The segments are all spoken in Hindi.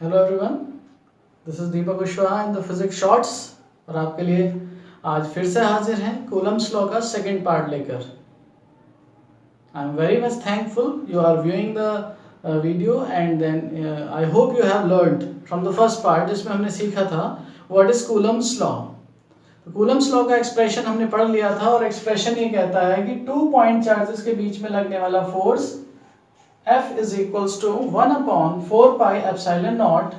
Hello everyone, this is Deepak Kushwaha in the physics shorts. और आपके लिए आज फिर से हाजिर हैं कूलम्स लॉ का सेकंड पार्ट लेकर। I am very much thankful you are viewing the video and then I hope you have learned from the first part, जिसमें हमने सीखा था what is Coulomb's law. Coulomb's law का एक्सप्रेशन हमने पढ़ लिया था और एक्सप्रेशन ये कहता है कि 2 पॉइंट चार्जेस के बीच में लगने वाला force F is equals to 1 upon 4 pi epsilon naught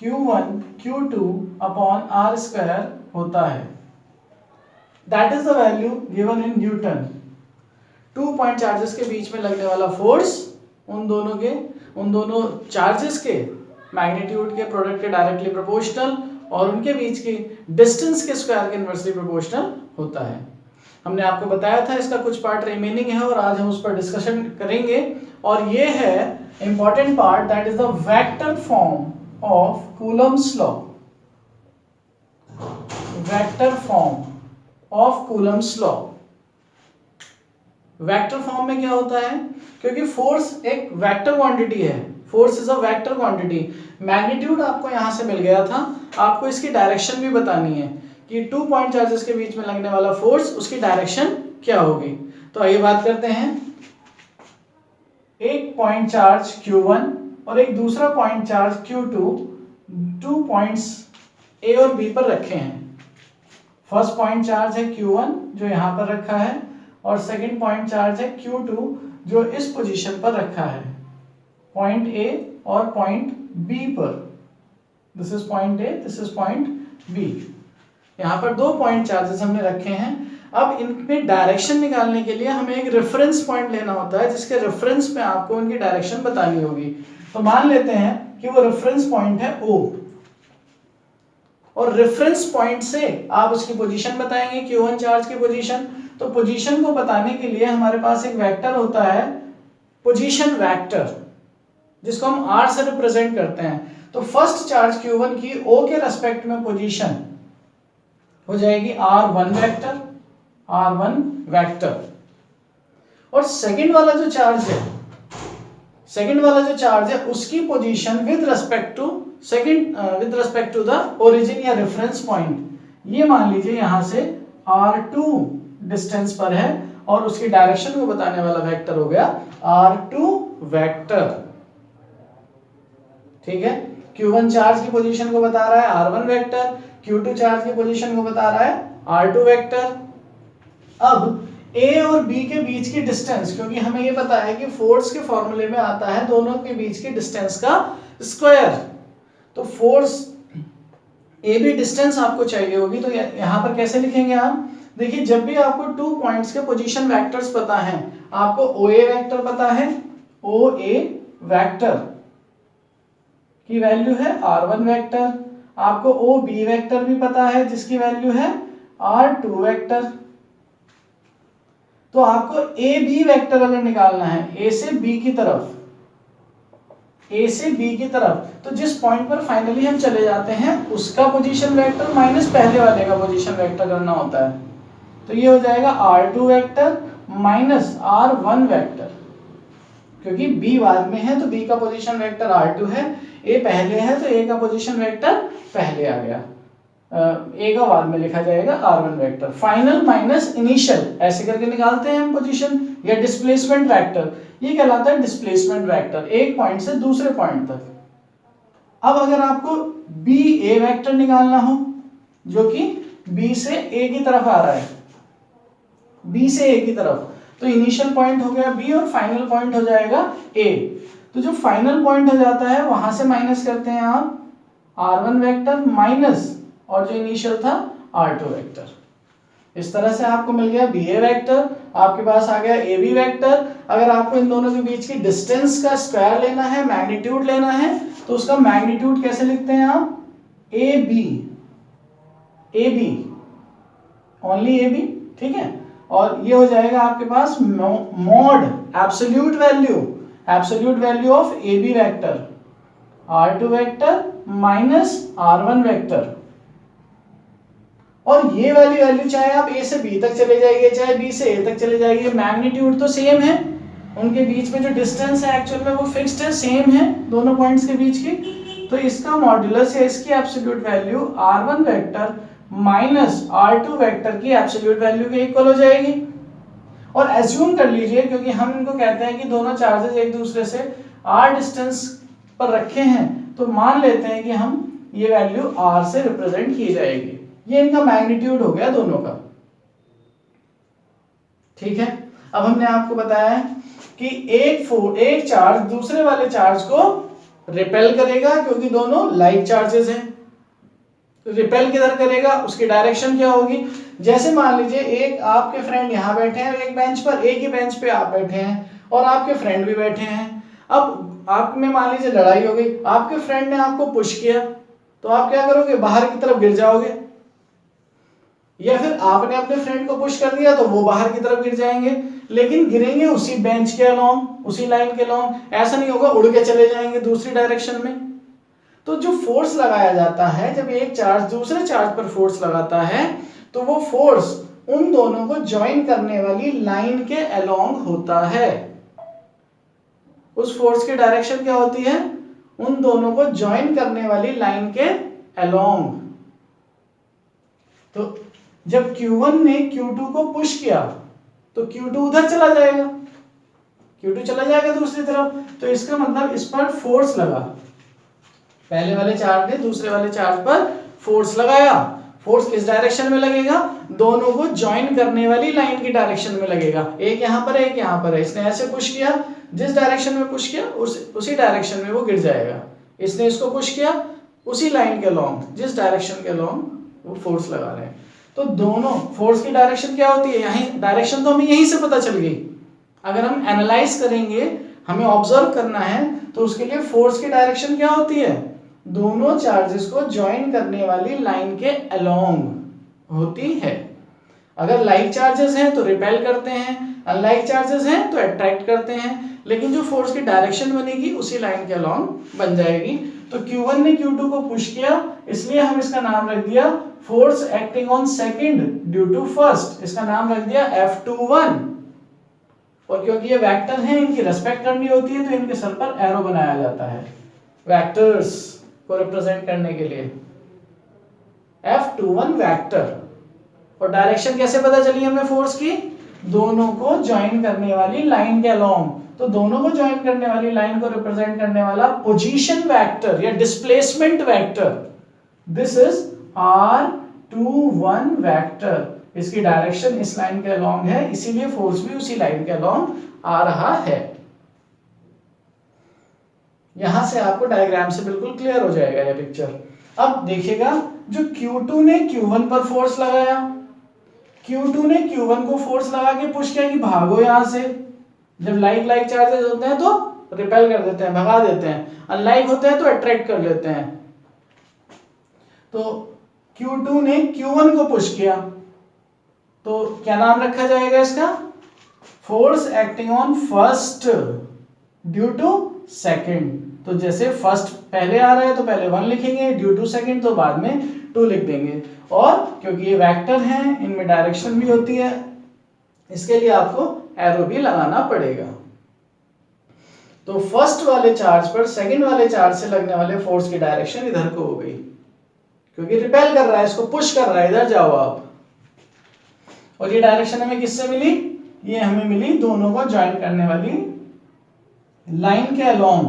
Q1 Q2 upon R square होता है। That is the value given in Newton। 2 point charges के बीच में लगने वाला फोर्स उन दोनों चार्जेस के मैग्नीट्यूड के प्रोडक्ट के डायरेक्टली प्रोपोर्शनल और उनके बीच की डिस्टेंस के स्क्वायर के इनवर्सली प्रोपोर्शनल होता है। हमने आपको बताया था इसका कुछ पार्ट रिमेनिंग है और आज हम उस पर डिस्कशन करेंगे। और ये है important part, that is the vector form of Coulomb's law. Vector form of Coulomb's law. Vector form में क्या होता है, क्योंकि फोर्स एक वेक्टर क्वांटिटी है, force is a vector quantity. Magnitude आपको यहां से मिल गया था, आपको इसकी डायरेक्शन भी बतानी है कि 2 पॉइंट चार्जेस के बीच में लगने वाला फोर्स उसकी डायरेक्शन क्या होगी। तो आइए बात करते हैं। एक पॉइंट चार्ज Q1 और एक दूसरा point charge Q2, 2 points A और B पर रखे हैं। फर्स्ट पॉइंट चार्ज है Q1 जो यहां पर रखा है और सेकंड पॉइंट चार्ज है Q2 जो इस पोजीशन पर रखा है, पॉइंट A और पॉइंट B पर। This is point A, this is point B। यहाँ पर 2 पॉइंट चार्जेस हमने रखे हैं। अब इनमें डायरेक्शन निकालने के लिए हमें एक रेफरेंस पॉइंट लेना होता है, जिसके रेफरेंस पे आपको उनकी डायरेक्शन बतानी होगी। तो मान लेते हैं कि वो रेफरेंस पॉइंट है O और रेफरेंस पॉइंट से आप उसकी पोजीशन बताएंगे, Q1 चार्ज की पोजीशन। तो पोजीशन को बताने के लिए हमारे पास एक वेक्टर होता है, पोजीशन वेक्टर, जिसको हम R से रिप्रेजेंट करते हैं। तो फर्स्ट चार्ज Q1 की O के रेस्पेक्ट में पोजीशन हो जाएगी R1 वेक्टर, R1 वेक्टर। और सेकंड वाला जो चार्ज है उसकी position with respect to the origin या रेफरेंस पॉइंट, ये मान लीजिए यहां से R2 डिस्टेंस पर है और उसकी डायरेक्शन को बताने वाला वेक्टर हो गया R2 वेक्टर। ठीक है, Q1 चार्ज की पोजीशन को बता रहा है R1 वेक्टर, Q2 चार्ज की पोजीशन को बता रहा है R2 वेक्टर। अब A और B के बीच की डिस्टेंस, क्योंकि हमें ये पता है कि फोर्स के फॉर्मूले में आता है दोनों के बीच की डिस्टेंस का स्क्वायर। तो फोर्स AB डिस्टेंस आपको चाहिए होगी, तो यहां पर कैसे लिखेंगे आप? देखिए, जब भी आपको 2 पॉइंट्स के पोजीशन वेक्टर्स पता हैं, आपको OA वेक्टर पता है, OA वेक्टर की वैल्यू है R1 वेक्टर, आपको OB वेक्टर भी पता है जिसकी वैल्यू है R2 वेक्टर। तो आपको AB वेक्टर अगर निकालना है A से B की तरफ, तो जिस पॉइंट पर फाइनली हम चले जाते हैं उसका पोजीशन वेक्टर माइनस पहले वाले का पोजीशन वेक्टर करना होता है। तो ये हो जाएगा R2 vector minus R1 vector, क्योंकि B बाद में है तो B का पोजीशन वेक्टर R2 है, A पहले है तो A का पोजीशन वेक्टर पहले आ गया, A का बाद में लिखा जाएगा R1 vector. Final minus initial ऐसे करके निकालते हैं हम पोजीशन, या डिस्प्लेसमेंट वेक्टर, ये कहलाता है डिस्प्लेसमेंट वेक्टर, एक पॉइंट से दूसरे पॉइंट तक। अब अगर आपको BA वेक्टर निकालना हो, जो कि B से A की तरफ आ रहा है, B से A की तरफ, तो इनिशियल पॉइंट हो गया B और फाइनल पॉइंट हो जाएगा A। तो जो फाइनल पॉइंट हो जाता है वहां से माइनस करते हैं आप R1 वेक्टर माइनस, और जो इनिशियल था R2 वेक्टर। इस तरह से आपको मिल गया BA वेक्टर, आपके पास आ गया AB वेक्टर। अगर आपको इन दोनों के बीच की डिस्टेंस का स्क्वायर लेना है, मैग्नीट्यूड लेना है, तो उसका मैग्नीट्यूड कैसे लिखते हैं आप? AB ओनली AB, ठीक है। और ये हो जाएगा आपके पास mod absolute value of AB vector, R2 vector minus R1 vector. और ये वाली वैल्यू चाहे आप A से B तक चले जाइए, चाहे B से A तक चले जाइए, मैग्नीट्यूड तो सेम है, उनके बीच में जो डिस्टेंस है एक्चुअल में वो फिक्स्ड है, सेम है दोनों पॉइंट्स के बीच की, तो इसका मॉड्यूलस या इसकी absolute value r1 vector minus r2 vector की एब्सोल्यूट वैल्यू के इक्वल हो जाएगी। और एज्यूम कर लीजिए, क्योंकि हम इनको कहते हैं कि दोनों चार्जेस एक दूसरे से r डिस्टेंस पर रखे हैं, तो मान लेते हैं कि हम ये वैल्यू r से रिप्रेजेंट की जाएगी। ये इनका मैग्नीट्यूड हो गया दोनों का, ठीक है। अब हमने आपको बताया है कि एक चार्ज दूसरे वाले चार्ज को रिपेल करेगा, क्योंकि दोनों लाइक चार्जेस हैं। रिपेल किधर करेगा, उसकी डायरेक्शन क्या होगी। जैसे मान लीजिए एक आपके फ्रेंड यहाँ बैठे हैं एक बेंच पर, एक ही बेंच पे आप बैठे हैं और आपके फ्रेंड भी बैठे हैं। अब आप में मान लीजिए लड़ाई हो गई, आपके फ्रेंड ने आपको पुश किया, तो आप क्या करोगे, बाहर की तरफ गिर जाओगे, या फिर आपने अपने फ्रेंड को पुश कर दिया तो वो बाहर की तरफ गिर जाएंगे, लेकिन गिरेंगे उसी बेंच के अलोंग, उसी लाइन के अलोंग। ऐसा नहीं होगा उड़ के चले जाएंगे दूसरी डायरेक्शन में। तो जो फोर्स लगाया जाता है, जब एक चार्ज दूसरे चार्ज पर फोर्स लगाता है, तो वो फोर्स उन दोनों को ज्वाइन करने वाली लाइन के अलोंग होता है। उस फोर्स की डायरेक्शन क्या होती है, उन दोनों को ज्वाइन करने वाली लाइन के अलोंग। तो जब Q1 ने Q2 को पुश किया तो Q2 उधर चला जाएगा, Q2 चला जाएगा दूसरी तरफ, तो इसका मतलब इस पर फोर्स लगा। पहले वाले चार्ज ने दूसरे वाले चार्ज पर फोर्स लगाया। फोर्स किस डायरेक्शन में लगेगा, दोनों को ज्वाइन करने वाली लाइन की डायरेक्शन में लगेगा। एक यहाँ पर है, एक यहाँ पर है। इसने ऐसे पुश किया, जिस डायरेक्शन में पुश किया उसी डायरेक्शन में वो गिर जाएगा। इसने इसको पुश किया उसी लाइन के अलोंग, जिस डायरेक्शन के अलोंग वो फोर्स लगा रहे हैं। तो दोनों फोर्स की डायरेक्शन क्या होती है, यहीं डायरेक्शन तो हमें यहीं से पता चल गई। अगर हम एनालाइज करेंगे, हमें ऑब्जर्व करना है, तो उसके लिए फोर्स की डायरेक्शन क्या होती है, दोनों चार्जेस को ज्वाइन करने वाली लाइन के अलोंग होती है। अगर लाइक चार्जेस हैं तो रिपेल करते हैं, अनलाइक चार्जेस हैं तो अट्रैक्ट करते हैं, लेकिन जो फोर्स की डायरेक्शन बनेगी उसी लाइन के अलोंग बन जाएगी। तो Q1 ने Q2 को पुश किया, इसलिए हम इसका नाम रख दिया force acting on second due to first, इसका नाम रख दिया F21। और क्योंकि ये वेक्टर हैं, इनकी रेस्पेक्ट करनी होती है, तो इनके सर पर एरो बनाया जाता है वेक्टर्स को रिप्रेजेंट करने के लिए। F21 vector. और डायरेक्शन कैसे पता चली हमें फोर्स की, दोनों को ज्वाइन करने वाली लाइन के अलोंग। तो दोनों को ज्वाइन करने वाली लाइन को रिप्रेजेंट करने वाला पोजीशन वेक्टर या displacement vector, this is R21 vector. इसकी डायरेक्शन इस लाइन के अलोंग है, इसीलिए फोर्स भी उसी लाइन के अलोंग आ रहा है। यहां से आपको डायग्राम से बिल्कुल क्लियर हो जाएगा ये पिक्चर। अब देखिएगा, जो Q2 ने Q1 पर फोर्स लगाया, Q2 ने Q1 को फोर्स लगा के पुश किया कि भागो यहां से। जब लाइक चार्जेस होते हैं तो रिपेल कर देते हैं, भगा देते हैं, अनलाइक होते हैं तो अट्रैक्ट कर लेते हैं। तो Q2 ने Q1 को पुश किया, तो क्या नाम रखा जाएगा इसका, force acting on first due to second. तो जैसे फर्स्ट पहले आ रहा है तो पहले 1 लिखेंगे, ड्यू टू सेकंड तो बाद में 2 लिख देंगे। और क्योंकि ये वेक्टर हैं, इनमें डायरेक्शन भी होती है, इसके लिए आपको एरो भी लगाना पड़ेगा। तो फर्स्ट वाले चार्ज पर सेकंड वाले चार्ज से लगने वाले फोर्स की डायरेक्शन इधर को हो गई, क्योंकि रिपेल कर रहा है, इसको पुश कर रहा है, इधर जाओ आप। और ये डायरेक्शन हमें किससे मिली, ये हमें मिली दोनों को ज्वाइन करने वाली लाइन के अलोंग,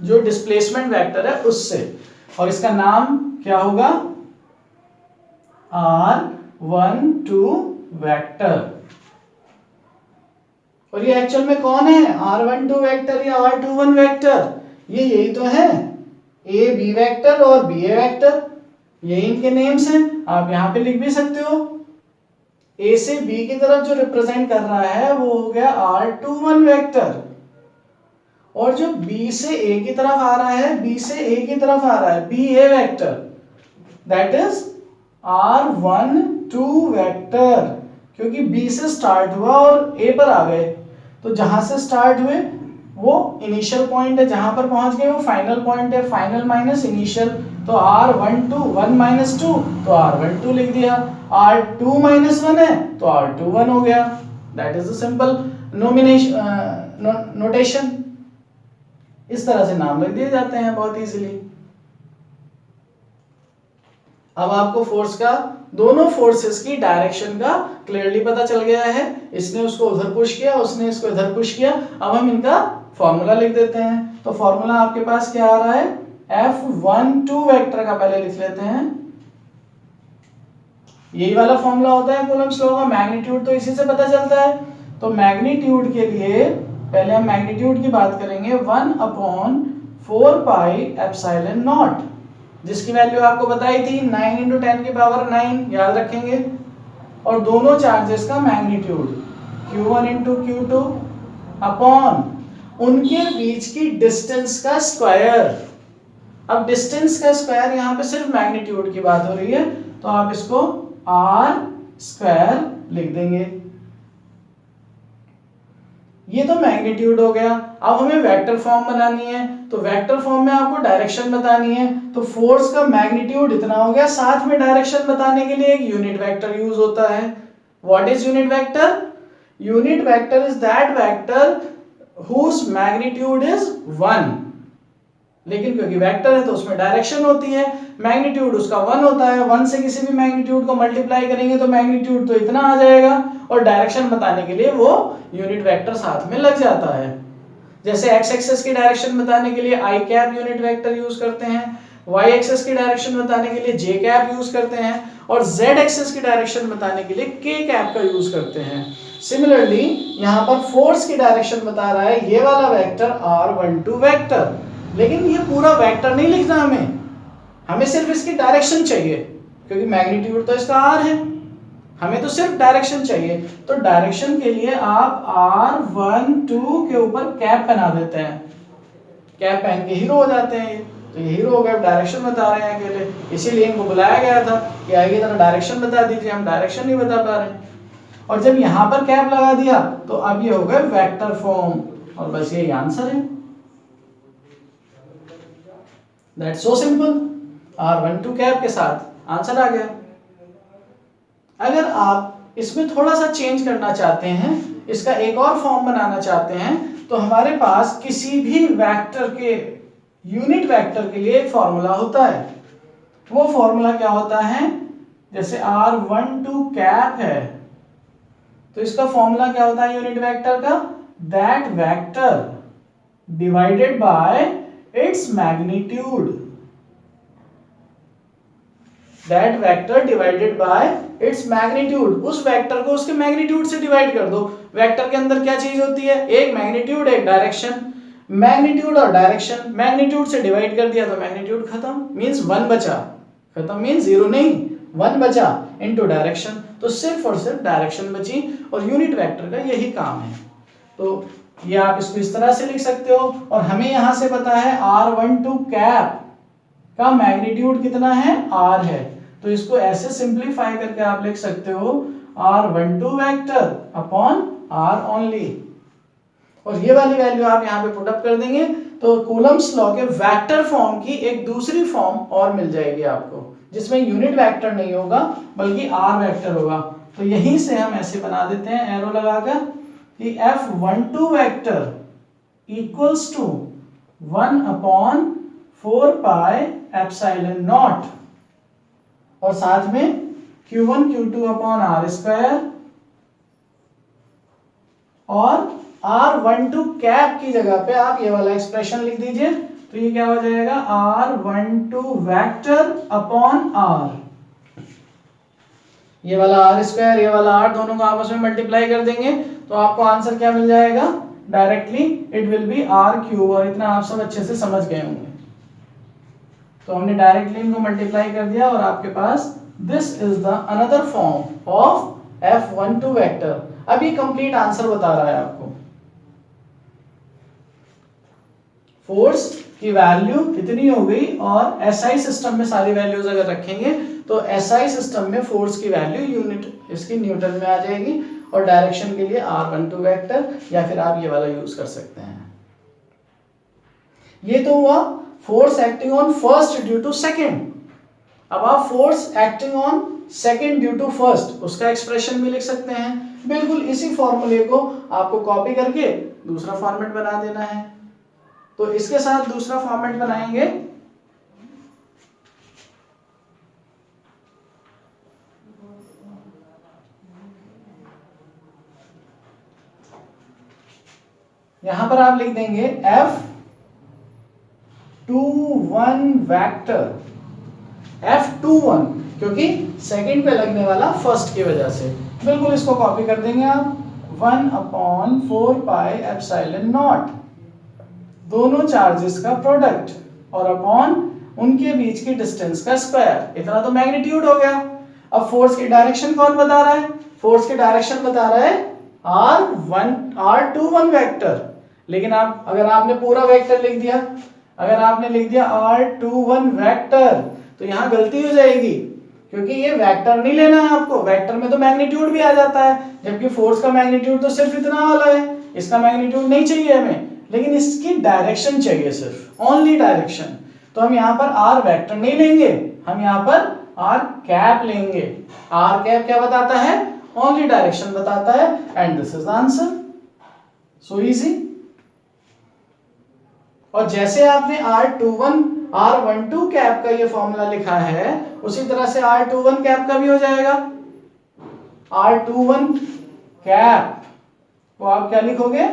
जो डिस्प्लेसमेंट वेक्टर है उससे। और इसका नाम क्या होगा, R12 वेक्टर। और ये एक्चुअल में कौन है, R12 वेक्टर या R21 वेक्टर, ये यही तो है, A B वेक्टर और B A वेक्टर, ये इनके नेम्स हैं। आप यहां पे लिख भी सकते हो, A से B की तरफ जो रिप्रेजेंट कर रहा है वो हो गया R21 वेक्टर, और जो B से A की तरफ आ रहा है, B से A की तरफ आ रहा है, B A vector, that is R12 vector. क्योंकि B से स्टार्ट हुआ और A पर आ गए, तो जहां से स्टार्ट हुए वो इनिशियल पॉइंट है, जहां पर पहुंच गए वो फाइनल पॉइंट है, फाइनल माइनस इनिशियल। तो R12 1 माइनस 2 तो R12 लिख दिया, R2 माइनस 1 है तो R21 हो गया। That is the simple nomination notation, इस तरह से नाम रख दिए जाते हैं बहुत इजीली। अब आपको फोर्स का, दोनों फोर्सेस की डायरेक्शन का क्लियरली पता चल गया है। इसने उसको उधर पुश किया, उसने इसको इधर पुश किया। अब हम इनका फॉर्मूला लिख देते हैं। तो फॉर्मूला आपके पास क्या आ रहा है, F12 वेक्टर का पहले लिख लेते हैं। यही वाला फॉर्मूला होता है कूलम्ब्स लॉ का, मैग्नीट्यूड तो इसी से पता चलता है। तो मैग्नीट्यूड के लिए पहले हम मैग्नीट्यूड की बात करेंगे, 1/4 पाई एप्सिलॉन नॉट, जिसकी वैल्यू आपको बताई थी 9 × 10⁹ याद रखेंगे। और दोनों चार्जेस का मैग्नीट्यूड Q1 × Q2 अपॉन उनके बीच की डिस्टेंस का स्क्वायर। अब डिस्टेंस का स्क्वायर, यहाँ पे सिर्फ मैग्नीट्यूड की बात हो रही है, तो आप इसको r² लिख देंगे। ये तो मैग्नीट्यूड हो गया। अब हमें वेक्टर फॉर्म बनानी है, तो वेक्टर फॉर्म में आपको डायरेक्शन बतानी है। तो फोर्स का मैग्नीट्यूड इतना हो गया, साथ में डायरेक्शन बताने के लिए एक यूनिट वेक्टर यूज होता है। What is unit vector? Unit vector is that vector whose magnitude is 1। लेकिन क्योंकि वेक्टर है तो उसमें डायरेक्शन होती है, मैग्नीट्यूड उसका 1 होता है। 1 से किसी भी मैग्नीट्यूड को मल्टीप्लाई करेंगे तो मैग्नीट्यूड तो इतना आ जाएगा, और डायरेक्शन बताने के लिए वो यूनिट वेक्टर साथ में लग जाता है। जैसे एक्स एक्सिस की डायरेक्शन बताने के लिए आई कैप यूनिट वेक्टर यूज करते हैं, वाई एक्सिस की डायरेक्शन बताने के लिए जे कैप यूज करते हैं, और जेड एक्सिस की डायरेक्शन बताने के लिए के कैप का यूज करते हैं। सिमिलरली यहाँ पर फोर्स की डायरेक्शन बता रहा है ये वाला वेक्टर r12 वेक्टर, लेकिन ये पूरा वेक्टर नहीं लिखना हमें सिर्फ इसकी डायरेक्शन चाहिए, क्योंकि मैग्नीट्यूड तो इसका r है, हमें तो सिर्फ डायरेक्शन चाहिए। तो डायरेक्शन के लिए आप r12 के ऊपर कैप पहना देते हैं, कैप पहन के हीरो हो जाते हैं। तो ये हीरो हो गए, डायरेक्शन बता रहे हैं अकेले, इसीलिए इनको बुलाया गया था कि आइए जरा डायरेक्शन बता दीजिए, हम डायरेक्शन नहीं बता पा रहे। और जब यहाँ पर कैप लगा दिया तो अब ये हो गए वेक्टर फॉर्म, और बस यही आंसर है। That's so simple, r12 cap के साथ आंसर आ गया। अगर आप इसमें थोड़ा सा चेंज करना चाहते हैं, इसका एक और फॉर्म बनाना चाहते हैं, तो हमारे पास किसी भी वेक्टर के, यूनिट वेक्टर के लिए एक फॉर्मूला होता है। वो फॉर्मूला क्या होता है, जैसे r12 कैप है तो इसका फॉर्मूला क्या होता है यूनिट वेक्टर का, that vector divided by its magnitude, that vector divided by its magnitude. उस वेक्टर को उसके मैग्नीट्यूड से डिवाइड कर दो। वेक्टर के अंदर क्या चीज होती है, एक मैग्नीट्यूड एक डायरेक्शन, मैग्नीट्यूड और डायरेक्शन, मैग्नीट्यूड से डिवाइड कर दिया तो मैग्नीट्यूड खत्म, मींस 1 बचा, खत्म मींस 0 नहीं, 1 बचा इनटू डायरेक्शन, तो सिर्फ और सिर्फ डायरेक्शन बची। और यूनिट वेक्टर का यही काम है। तो ये आप इसको इस तरह से लिख सकते हो। और हमें यहां से पता है r12 कैप का मैग्नीट्यूड कितना है, r है, तो इसको ऐसे सिंपलीफाई करके आप लिख सकते हो r12 vector upon r only. और ये वाली वैल्यू आप यहाँ पे पुट अप कर देंगे तो कूलम्ब्स लॉ के वेक्टर फॉर्म की एक दूसरी फॉर्म और मिल जाएगी आपको, जिसमें यूनिट वेक्टर नहीं होगा बल्कि r वेक्टर होगा। तो यहीं से हम ऐसे बना देते हैं एरो लगाकर कि F12 vector equals to 1/4 pi epsilon naught, और साथ में Q1 Q2 upon r square, और r12 कैप की जगह पे आप ये वाला एक्सप्रेशन लिख दीजिए, तो ये क्या हो जाएगा, r12 वेक्टर अपॉन r, ये वाला r स्क्वायर ये वाला r दोनों को आपस में मल्टीप्लाई कर देंगे तो आपको आंसर क्या मिल जाएगा, directly it will be r3। और इतना आप सब अच्छे से समझ गए होंगे। तो हमने डायरेक्टली इनको मल्टीप्लाई कर दिया और आपके पास this is the another form of F12 vector. अब ये कंप्लीट आंसर बता रहा है आपको। फोर्स की वैल्यू इतनी हो गई, और SI सिस्टम में सारी वैल्यूज अगर रखेंगे तो SI सिस्टम में फोर्स की वैल्यू यूनिट इसकी न्यूटन में आ जाएगी, और डायरेक्शन के लिए r12 वेक्टर, या फिर आप ये वाला यूज कर सकते हैं। ये तो हुआ force acting on first due to second. अब आप force acting on second due to first उसका एक्सप्रेशन भी लिख सकते हैं। बिल्कुल इसी फॉर्मूले को आपको कॉपी करके दूसरा फॉर्मेट बना देना है। तो इसके साथ दूसरा फॉर्मेट बनाएंगे, यहां पर आप लिख देंगे F21 वेक्टर, F21 क्योंकि सेकंड पे लगने वाला फर्स्ट की वजह से। बिल्कुल इसको कॉपी कर देंगे आप, 1/4πε0 दोनों चार्जेस का प्रोडक्ट और अपॉन उनके बीच की डिस्टेंस का स्क्वायर। इतना तो मैग्नीट्यूड हो गया। अब फोर्स की डायरेक्शन कौन बता रहा है? फोर्स की डायरेक्शन बता रहा है R21 वेक्टर। लेकिन आप अगर आपने पूरा वेक्टर लिख दिया, अगर आपने लिख दिया R21 वेक्टर, तो यहां गलती हो जाएगी क्योंकि ये वेक्टर नहीं लेना है आपको। वेक्टर में तो मैग्नीट्यूड भी आ जाता है, जबकि फोर्स का मैग्नीट्यूड तो सिर्फ इतना वाला है, इसका मैग्नीट्यूड नहीं चाहिए हमें, लेकिन इसकी डायरेक्शन चाहिए, सिर्फ ओनली डायरेक्शन। तो हम यहाँ पर R वेक्टर नहीं लेंगे, हम यहाँ पर R कैप लेंगे। R कैप क्या बताता है? ओनली डायरेक्शन बताता है। And this is the answer. So easy. और जैसे आपने R12 कैप का ये फॉर्मूला लिखा है, उसी तरह से R21 कैप का भी हो जाएगा। R21 कैप तो आप क्या लिखोगे?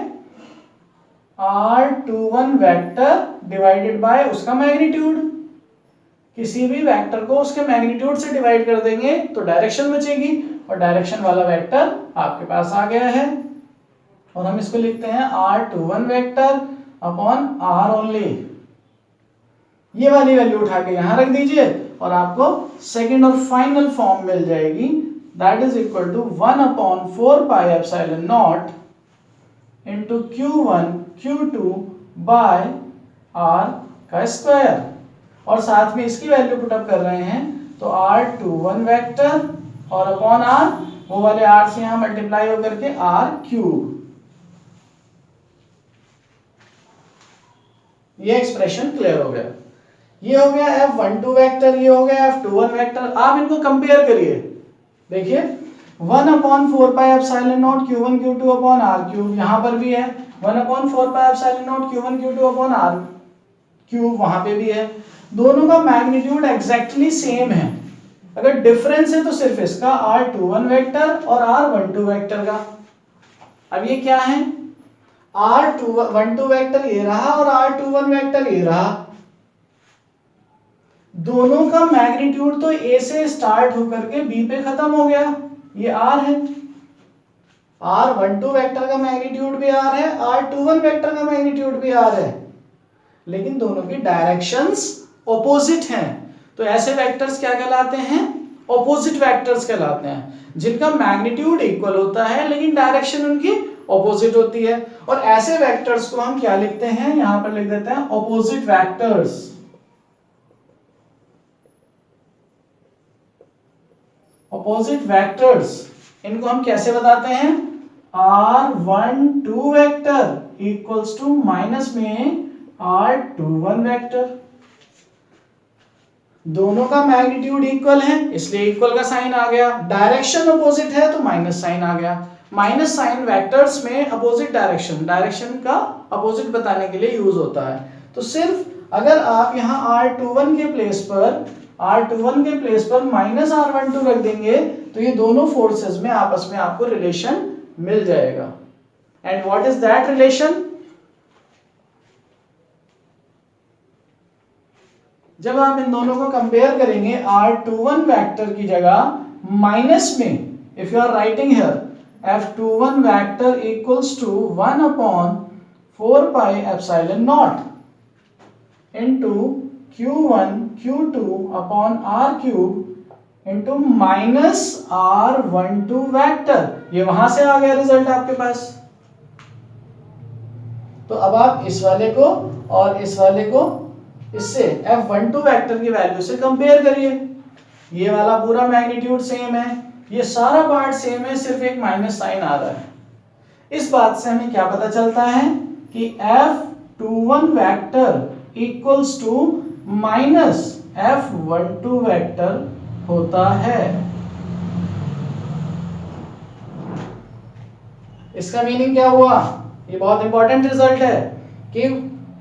R21 वेक्टर डिवाइडेड बाय उसका मैग्नीट्यूड। किसी भी वेक्टर को उसके मैग्नीट्यूड से डिवाइड कर देंगे तो डायरेक्शन बचेगी, और डायरेक्शन वाला वेक्टर आपके पास आ गया है। और हम इसको लिखते हैं R21 vector upon R only. ये वाली वैल्यू उठा के यहां रख दीजिए और आपको सेकंड और फाइनल फॉर्म मिल जाएगी, that is equal to 1/4πε0 into Q1 Q2 by R का स्क्वायर। और साथ में इसकी वैल्यू पुट अप कर रहे हैं तो R21 वेक्टर और अपॉन R, वो वाले R से यहां मल्टीप्लाई होकर के R क्यूब। ये एक्सप्रेशन क्लियर हो गया। ये हो गया F12 वेक्टर, ये हो गया F21 वेक्टर। आप इनको कंपेयर करिए, देखिए 1/4πε0 Q1 Q2 upon R cube यहां पर भी है, 1/4πε0 Q1 Q2 upon R cube वहां पे भी है। दोनों का मैग्नीट्यूड एग्जैक्टली सेम है। अगर डिफरेंस है तो सिर्फ इसका R21 वेक्टर और R12 वेक्टर का। अब ये क्या है? R12 वेक्टर ये रहा और R21 वेक्टर ये रहा। दोनों का मैग्नीट्यूड तो A से स्टार्ट होकर के B पे खत्म हो गया, ये R है। R12 वेक्टर का मैग्नीट्यूड भी R है, R21 वेक्टर का मैग्नीट्यूड भी R है, लेकिन दोनों की डायरेक्शंस ऑपोजिट हैं। तो ऐसे वेक्टर्स क्या कहलाते हैं? ऑपोजिट वेक्टर्स कहलाते हैं, जिनका मैग्नीट्यूड इक्वल होता है लेकिन डायरेक्शन उनकी ऑपोजिट होती है। और ऐसे वेक्टर्स को हम क्या लिखते हैं? यहां पर लिख देते हैं ऑपोजिट वेक्टर्स। ऑपोजिट वेक्टर्स इनको हम कैसे बताते हैं? R12 vector equals to minus में R21 वेक्टर। दोनों का मैग्नीट्यूड इक्वल है इसलिए इक्वल का साइन आ गया, डायरेक्शन अपोजिट है तो माइनस साइन आ गया। माइनस साइन वेक्टर्स में अपोजिट डायरेक्शन का अपोजिट बताने के लिए यूज होता है। तो सिर्फ अगर आप यहाँ R21 के प्लेस पर माइनस R12 रख देंगे तो ये दोनों फोर्सेस में आपस में आपको रिलेशन मिल जाएगा। And what is that relation? जब आप इन दोनों को कंपेयर करेंगे R21 वेक्टर की जगह माइनस में, if you are writing here F21 vector equals to 1/4πε0 into Q1 Q2 upon R cube into minus R12 vector. ये वहां से आ गया रिजल्ट आपके पास। तो अब आप इस वाले को और इस वाले को इससे F12 वेक्टर की वैल्यू से कंपेयर करिए। ये वाला पूरा मैग्नीट्यूड सेम है, ये सारा पार्ट सेम है, सिर्फ एक माइनस साइन आ रहा है। इस बात से हमें क्या पता चलता है कि F21 vector equals to minus F12 vector होता है। इसका मीनिंग क्या हुआ? ये बहुत इंपॉर्टेंट रिजल्ट है कि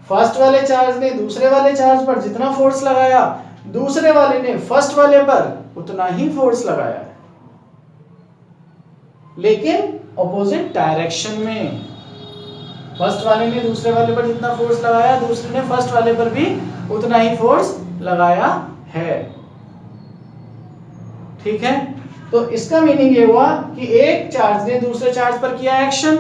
फर्स्ट वाले चार्ज ने दूसरे वाले चार्ज पर जितना फोर्स लगाया, दूसरे वाले ने फर्स्ट वाले पर उतना ही फोर्स लगाया है, लेकिन ऑपोजिट डायरेक्शन में। फर्स्ट वाले ने दूसरे वाले पर जितना फोर्स लगाया, दूसरे ने फर्स्ट वाले पर भी उतना ही फोर्स लगाया है। ठीक है, तो इसका मीनिंग ये हुआ कि एक चार्ज ने दूसरे चार्ज पर किया एक्शन,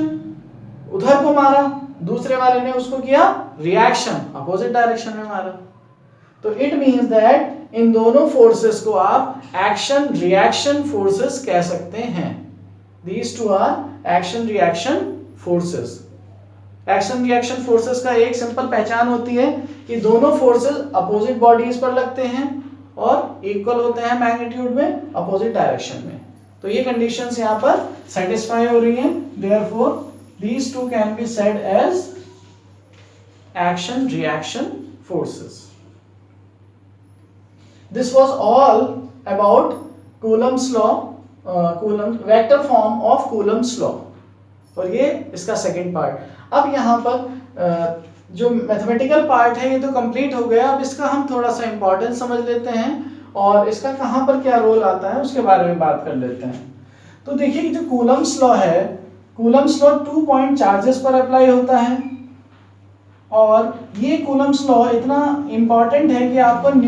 उधर को मारा, दूसरे वाले ने उसको किया रिएक्शन, अपोजिट डायरेक्शन में मारा। तो इट मींस दैट इन दोनों फोर्सेस को आप एक्शन रिएक्शन फोर्सेस कह सकते हैं। These two are action reaction forces. Action reaction forces का एक सिंपल पहचान होती है कि दोनों फोर्सेस अपोजिट बॉडीज पर लगते हैं और इक्वल होते हैं मैग्नीट्यूड में अपोजिट डायरेक्शन में। तो ये कंडीशंस यहाँ पर सेटिस्फाई हो रही हैं, therefore these two can be said as action reaction forces. This was all about Coulomb's law, vector form of Coulomb's law, और ये इसका सेकंड पार्ट। अब यहाँ पर जो मैथमेटिकल पार्ट है ये तो कंप्लीट हो गया। अब इसका हम थोड़ा सा इंपॉर्टेंस समझ लेते हैं और इसका कहाँ पर क्या रोल आता है उसके बारे में बात कर लेते हैं। तो देखिए जो कूलम्स लॉ है, कूलम्स लॉ 2 पॉइंट चार्जेस पर अप्लाई होता है, और ये कूलम्स लॉ इतना इंपॉर्टेंट है कि आपको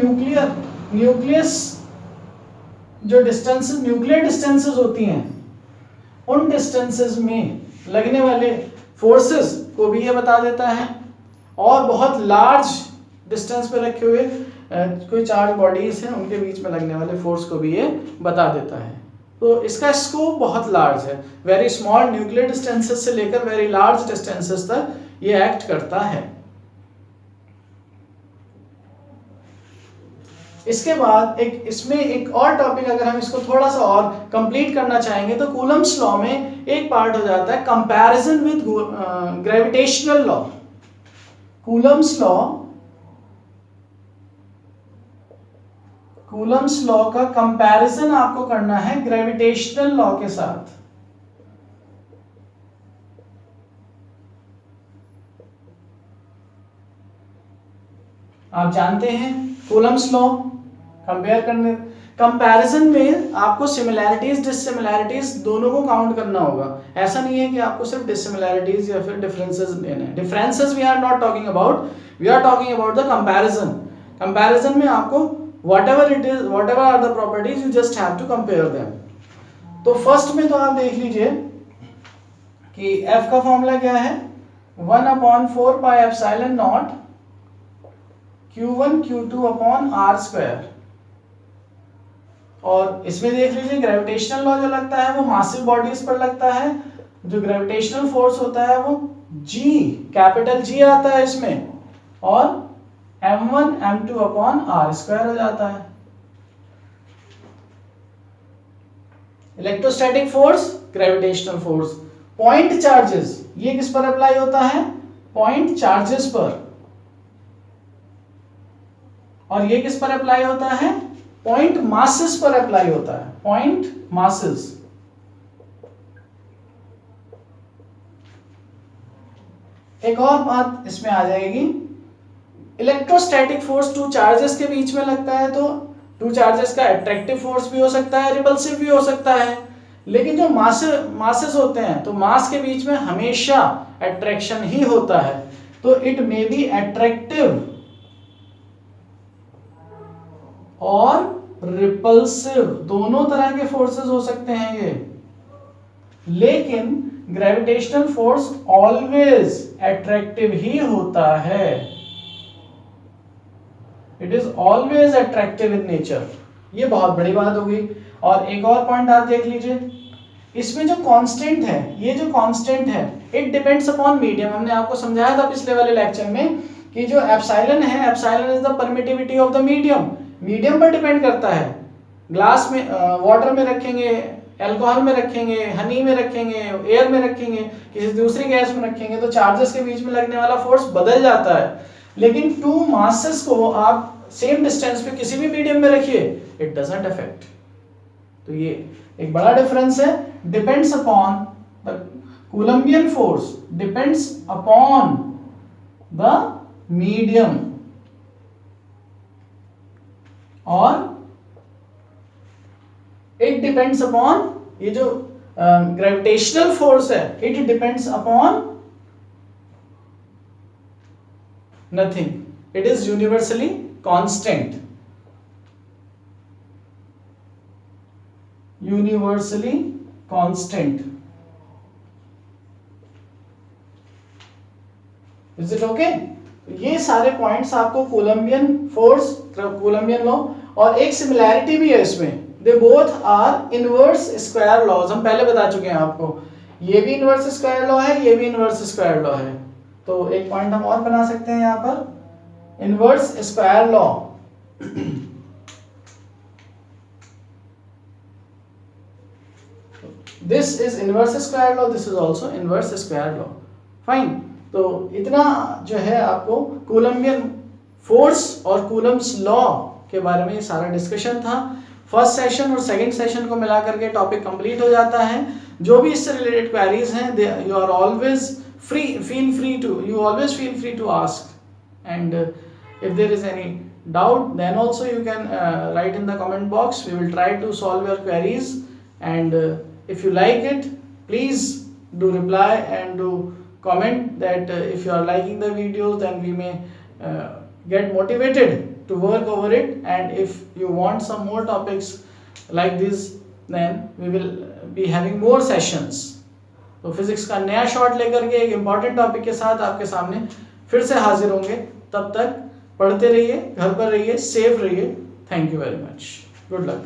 न्यूक्लियस जो डिस्टेंसेस, न्यूक्लियर डिस्टेंसेस होती हैं, उन डिस्टेंसेस में लगने वाले फोर्सेस को भी ये बता देता है, और बहुत लार्ज डिस्टेंस पे रखे हुए कोई चार्ज बॉडीज हैं उनके बीच में लगने वाले फोर्स को भी ये बता देता है। तो इसका स्कोप बहुत लार्ज है, वेरी स्मॉल न्यूक्लियर डिस्टेंसेस से लेकर वेरी लार्ज डिस्टेंसेस तक ये एक्ट करता है। इसके बाद इसमें एक और टॉपिक, अगर हम इसको थोड़ा सा और कंप्लीट करना चाहेंगे तो कूलम्स लॉ में एक पार्ट हो जाता है comparison with gravitational law. Coulomb's law का कंपैरिजन आपको करना है ग्रेविटेशनल लॉ के साथ। आप जानते हैं कूलम्स लॉ कंपैरिजन में आपको सिमिलैरिटीज डिससिमिलैरिटीज दोनों को काउंट करना होगा। ऐसा नहीं है कि आपको सिर्फ डिससिमिलैरिटीज या फिर डिफरेंसेस लेने हैं। Differences we are not talking about, we are talking about the comparison. Comparison में आपको whatever are the properties, you just have to compare them. तो फर्स्ट में तो आप देख लीजिए कि F का फॉर्मूला क्या है, 1/4 pi epsilon not Q1 Q2 upon R square. और इसमें देख लीजिए ग्रेविटेशनल लॉ जो लगता है वो मासिव बॉडीज पर लगता है, जो ग्रेविटेशनल फोर्स होता है वो G, कैपिटल G आता है इसमें, और M1 M2 upon R square हो जाता है। Electrostatic force, gravitational force. Point charges, ये किस पर अप्लाई होता है, पॉइंट चार्जेस पर, और ये किस पर अप्लाई होता है, पॉइंट मासेस पर अप्लाई होता है, पॉइंट मासेस। एक और बात इसमें आ जाएगी, इलेक्ट्रोस्टैटिक फोर्स टू चार्जेस के बीच में लगता है, तो टू चार्जेस का अट्रैक्टिव फोर्स भी हो सकता है, रिपल्सिव भी हो सकता है, लेकिन जो मासेस होते हैं तो मास के बीच में हमेशा अट्रैक्शन ही होता है, तो इट मे बी अट्रैक्टिव और रिपल्सिव, दोनों तरह के फोर्सेस हो सकते हैं ये। लेकिन ग्रेविटेशनल फोर्स ऑलवेज अट्रैक्टिव ही होता है, it is always attractive in nature. ये बहुत बड़ी बात होगी। और एक और पॉइंट आप देख लीजिए, इसमें जो कांस्टेंट है, ये जो कांस्टेंट है, इट डिपेंड्स अपॉन मीडियम। हमने आपको समझाया था पिछले वाले लेक्चर में कि जो एप्सिलॉन है, epsilon is the permittivity of the medium, medium पर डिपेंड करता है। ग्लास में, वाटर में रखेंगे, अल्कोहल में रखेंगे, हनी में रखेंगे, एयर में रखेंगे, किसी दूसरी गैस में रखेंगे, तो चार्जेस के बीच में लगने वाला फोर्स बदल जाता है। लेकिन टू मासेस को आप सेम डिस्टेंस पे किसी भी मीडियम में रखिए, इट डजंट अफेक्ट। तो ये एक बड़ा डिफरेंस है, depends upon the Coulombian force depends upon the medium or it depends upon, ये जो gravitational force है, it depends upon nothing, it is universally constant, universally constant. Is it okay? ये सारे पॉइंट्स आपको कोलंबियन फोर्स, कोलंबियन लॉ, और एक सिमिलैरिटी भी है इसमें, they both are inverse square laws, हम पहले बता चुके हैं आपको, ये भी इनवर्स स्क्वायर लॉ है, ये भी इनवर्स स्क्वायर लॉ है। तो एक पॉइंट हम और बना सकते हैं यहाँ पर, inverse square law. This is inverse square law, this is also inverse square law. Fine, तो इतना जो है आपको कोलंबियन फोर्स और कूलम्स लॉ के बारे में ये सारा डिस्कशन था। फर्स्ट सेशन और सेकंड सेशन को मिलाकर के टॉपिक कंप्लीट हो जाता है। जो भी इससे रिलेटेड क्वेरीज हैं, you are always feel free to ask, and if there is any doubt, then also you can write in the comment box. We will try to solve your queries, and if you like it, please do reply and do comment that if you are liking the videos, then we may get motivated to work over it, and if you want some more topics like this, then we will be having more sessions. तो फिजिक्स का नया शॉट लेकर के एक इम्पॉर्टेंट टॉपिक के साथ आपके सामने फिर से हाजिर होंगे। तब तक पढ़ते रहिए, घर पर रहिए, सेफ रहिए। Thank you very much, good luck.